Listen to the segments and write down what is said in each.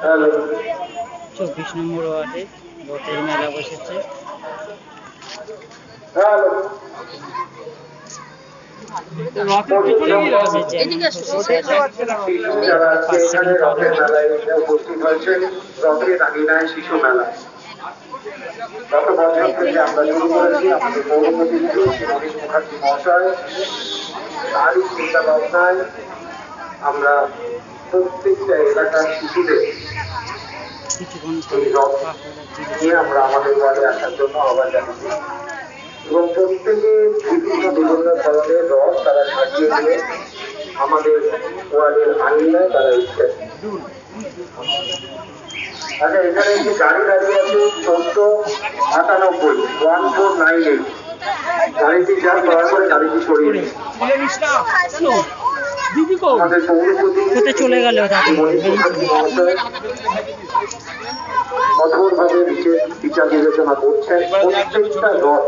24 নম্বর ওয়ার্ডে রথের মেলা বসেছে। উপস্থিত হয়েছেন রথের আগিনায় শিশু মেলা। গত বছর থেকে আমরা শুরু করেছি আমাদের পৌরপতি মনীষ মুখার্জি মহাশয়, তারই চিন্তা ভাবনায় আমরা প্রত্যেকটা এলাকার শিশুদের এই রথ নিয়ে আমরা আমাদের ওয়ার্ডে আসার জন্য আহ্বান জানিয়েছি এবং প্রত্যেকে বিভিন্ন ধরনের রথ তারা সাজিয়ে দিয়ে আমাদের ওয়ার্ডের আঙিনায় তারা এসছেন। আচ্ছা, এখানে একটি গাড়ি দাঁড়িয়ে আছে 1498 1498 গাড়িটি যার দয়া করে গাড়িটি সরিয়ে নিন। আমাদের পৌরপতি চলে গেল কঠোরভাবে বিচার বিবেচনা করছেন। প্রত্যেকটা রথ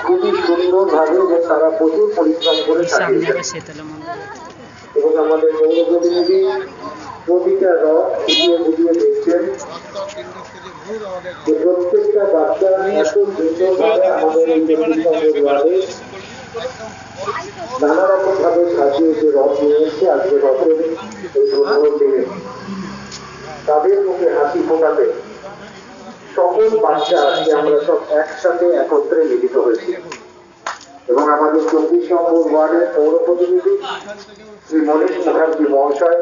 খুবই সুন্দরভাবে এবং তারা প্রচুর পরিশ্রম করে সাজিয়েছেন এবং আমাদের পৌর প্রতিনিধি প্রতিটা রথ বুঝিয়ে দেখছেন যে প্রত্যেকটা বাচ্চা এত সুন্দরভাবে আমাদের এই ওয়ার্ডে নানা রকম ভাবে সাজিয়ে যে রথ নিয়ে এসছে আজকে রথের এই প্রথম দিনে তাদের মুখে হাসি ফোটাতে সকল বাচ্চা আজকে আমরা সব একসাথে একত্রে মিলিত হয়েছি এবং আমাদের 24 নম্বর ওয়ার্ডের পৌর প্রতিনিধি শ্রী মনীষ মুখার্জি মহাশয়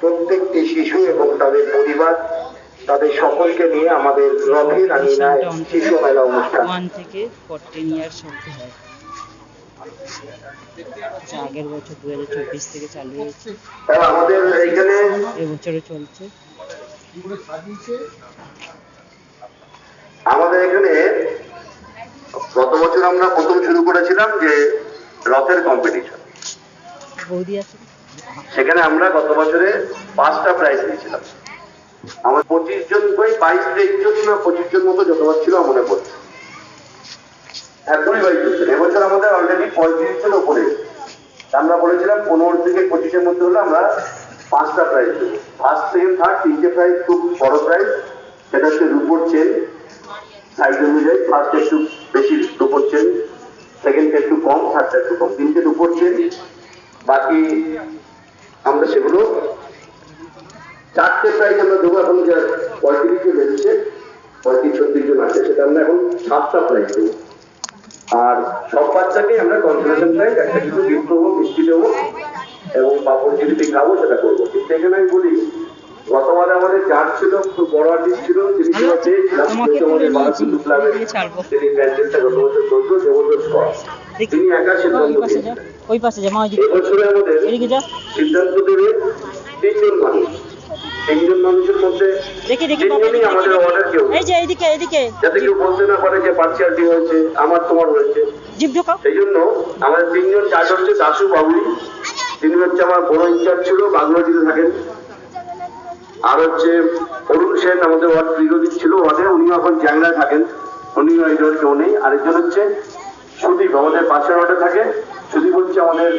প্রত্যেকটি শিশু এবং তাদের পরিবার তাদের সকলকে নিয়ে আমাদের রথের আঙিনায় শিশু মেলা অনুষ্ঠান 1 থেকে 14 ইয়ার্স অবধি হয়। আগের বছর 2024 থেকে চালু হয়েছে, আমাদের এখানে এবছরে চলছে। আমাদের এখানে গত বছর আমরা প্রথম শুরু করেছিলাম যে রথের কম্পিটিশন, সেখানে আমরা গত বছরে 5টা প্রাইজ দিয়েছিলাম। আমার 25 জন 22-23 জন না 25 জন মতো যতবার ছিল মনে পড়ছে, একদমই 22 জন। এবছর আমাদের অলরেডি 35 জন উপরে। আমরা বলেছিলাম 15 থেকে 25-এর মধ্যে হলে আমরা 5টা প্রাইজ দেবো। ফার্স্ট সেকেন্ড থার্ড 3টে প্রাইজ, খুব বড় প্রাইজ, সেটা হচ্ছে রূপোর চেন সাইজ অনুযায়ী। ফার্স্ট একটু বেশি রূপোর চেন, সেকেন্ডটা একটু কম, থার্ডটা একটু কম, 3টে রূপোর চেন। বাকি আমরা সেগুলো 4টে প্রাইজ আমরা দেবো। এখন যে 35 জন বেরিয়েছে, 35-36 জন আছে, সেটা আমরা এখন 7টা প্রাইজ দেবো। আর সব বাচ্চাকে আমরা কনসোলেশন প্রাইজ একটা কিছু গিফট দেবো, মিষ্টি দেবো এবং পাপড় জিলিপি খাবো, সেটা করবো। কিন্তু এখানে আমি বলি, গতবারে আমাদের জাজ ছিল খুব বড় আর্টিস্ট ছিল, তিনি তিনি একা সিদ্ধান্ত নিয়েছিলেন। এবছরে আমাদের সিদ্ধান্ত দেবে 3জন মানুষ। 3জন মানুষের মধ্যে 3জনই আমাদের অর্ডার কেউ, যাতে কেউ বলতে না পারে যে পার্সিয়ালিটি হয়েছে, আমার তোমার হয়েছে। সেই জন্য আমাদের 3জন জাজ হচ্ছে দাসু বাবুই, তিনি হচ্ছে আমার বড় ইনচার্জ ছিল, বাগলাটিতে থাকেন। আর হচ্ছে অরুণ সেন, আমাদের ওয়ার্ড বিরোধী ছিল ওয়ার্ডে, উনিও এখন জ্যাংলায় থাকেন, উনিও এই দল কেউ নেই। আরেকজন হচ্ছে সুদীপ, আমাদের পাশের ওয়ার্ডে থাকে। সুদীপ হচ্ছে আমাদের